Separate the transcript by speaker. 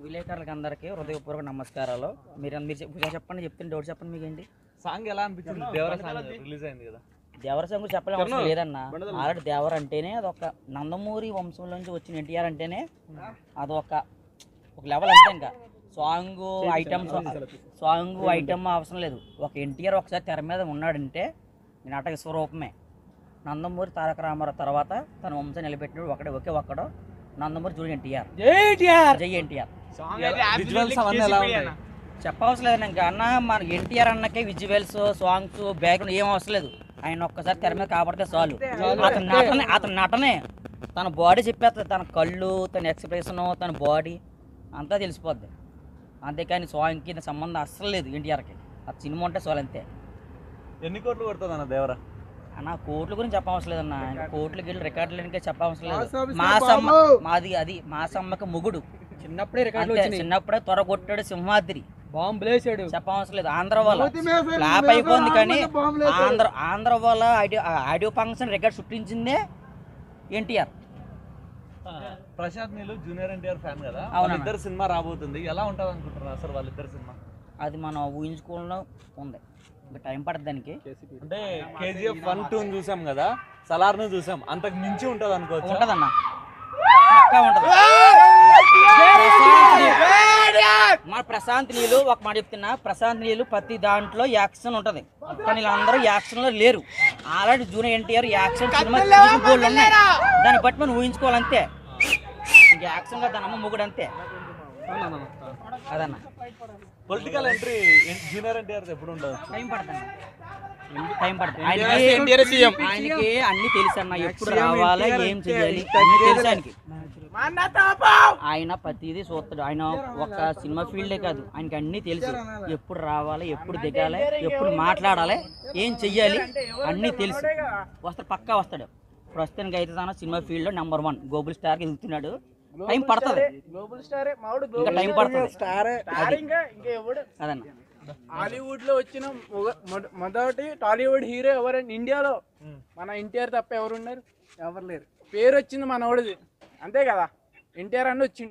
Speaker 1: విలేకరులకు అందరికీ హృదయపూర్వక నమస్కారాలు. మీరు చెప్పండి, చెప్తే డౌట్ చెప్పండి. మీకేంటి
Speaker 2: సాంగ్ ఎలా అనిపించింది? దేవర సాంగ్ రిలీజ్ అయింది కదా.
Speaker 1: దేవర సాంగ్ గురించి చెప్పలేం అవసరం లేదన్నా. ఆల్రెడీ దేవర అంటేనే అదొక నందమూరి వంశంలోంచి వచ్చిన ఎన్టీఆర్ అంటేనే అదొక లెవెల్ అంతే. ఇంకా సాంగ్ ఐటమ్ అవసరం లేదు. ఒక ఎన్టీఆర్ ఒకసారి తెర మీద ఉన్నాడంటే నాటక స్వరూపమే. నందమూరి తారక రామారావు తర్వాత తన వంశం నిలబెట్టినాడు ఒకే ఒక్కడు నందమూరి జూనియర్ ఎన్టీఆర్. జై ఎన్టీఆర్. చెప్పవలసిన లేదు ఇంకా అన్న. మన ఎన్టీఆర్ అన్నకే విజువల్స్, సాంగ్స్, బ్యాక్గ్రౌండ్ ఏం అవసరం లేదు. ఆయన ఒక్కసారి తెర మీద కాపాడితే చాలు. అతని నటనే తన బాడీ చెప్పేస్తుంది. తన కళ్ళు, తన ఎక్స్ప్రెషన్, తన బాడీ అంతా తెలిసిపోద్ది. అంతేకాని సాంగ్కి సంబంధం అస్సలు లేదు ఎన్టీఆర్కి. ఆ సినిమా ఉంటే చాలు అంతే.
Speaker 2: ఎన్ని కోట్లు కొడుతుంది అన్న దేవర?
Speaker 1: అన్న కోట్ల గురించి చెప్పవసరం లేదన్న. కోట్లకి వెళ్ళి రికార్డులకి చెప్పవసరం లేదు. మా సమ్మకి మొగుడు చిన్నప్పుడే త్వర కొట్టాడు, సింహాద్రి బాంబులేసాడు, చెప్పవసరం లేదు. ఆంధ్ర వాళ్ళ ఫ్లాప్ అయిపోయింది. కానీ ఆంధ్ర వాళ్ళ ఆడియో ఫంక్షన్ రికార్డ్ సృష్టించిందే ఎన్టీఆర్.
Speaker 2: ప్రశాంత్ నీళ్ళు జూనియర్ ఎన్టీఆర్ ఫ్యాన్ కదా, ఇద్దరు సినిమా రాబోతుంది. ఎలా ఉంటుంది అనుకుంటున్నారు అసలు వాళ్ళిద్దరు సినిమా?
Speaker 1: అది మనం ఊహించుకోవడం ఉంది, టైం పడుతుంది దానికి.
Speaker 2: అంటే కేజీఎఫ్ 1, 2 చూసాం కదా, సలార్ను చూసాం, అంతకు మించి ఉంటుంది అనుకోవచ్చు.
Speaker 1: ఉంటదన్న, పక్కా ఉంటది. మన ప్రశాంత్ నీళ్ళు ఒక మాట చెప్తున్నా, ప్రశాంత్ నీళ్ళు ప్రతి దాంట్లో యాక్షన్ ఉంటది. కానీ వీళ్ళందరూ యాక్షన్ లో లేరు. Already junior NTR action cinema ఉన్నాయి. దాన్ని బట్టి మనం ఊహించుకోవాలంతే. ఇంక యాక్షన్ గా దాని అమ్మ మొగుడు అంతే. అదన్న
Speaker 2: పొలిటికల్ ఎంట్రీ జూనియర్ ఎన్టీఆర్ ఎప్పుడు ఉండదు.
Speaker 1: టైం పడుతుంది. ఆయనకి అన్ని తెలుసు అన్న. ఎప్పుడు రావాలా, ఏం చెయ్యాలి అన్ని తెలుసు ఆయనకి. ఆయన ప్రతిదీ చూస్తాడు. ఆయన ఒక సినిమా ఫీల్డే కాదు, ఆయనకి అన్ని తెలుసు. ఎప్పుడు రావాలి, ఎప్పుడు దిగాలి, ఎప్పుడు మాట్లాడాలి, ఏం చెయ్యాలి అన్ని తెలుసు. పక్కా వస్తాడు. ప్రస్తుతానికి అయితే తన సినిమా ఫీల్డ్ లో నెంబర్ 1 గ్లోబల్ స్టార్ ఎదుగుతున్నాడు. టైం పడుతుంది, ఇంకా టైం పడుతుంది. అదన్న
Speaker 3: హాలీవుడ్ లో వచ్చిన మొదటి టాలీవుడ్ హీరో ఎవరండి ఇండియాలో? మన ఎన్టీఆర్ తప్ప ఎవరున్నారు? ఎవరు లేరు. పేరు వచ్చింది మనోడిది, అంతే కదా. ఎన్టీఆర్ అని వచ్చింది.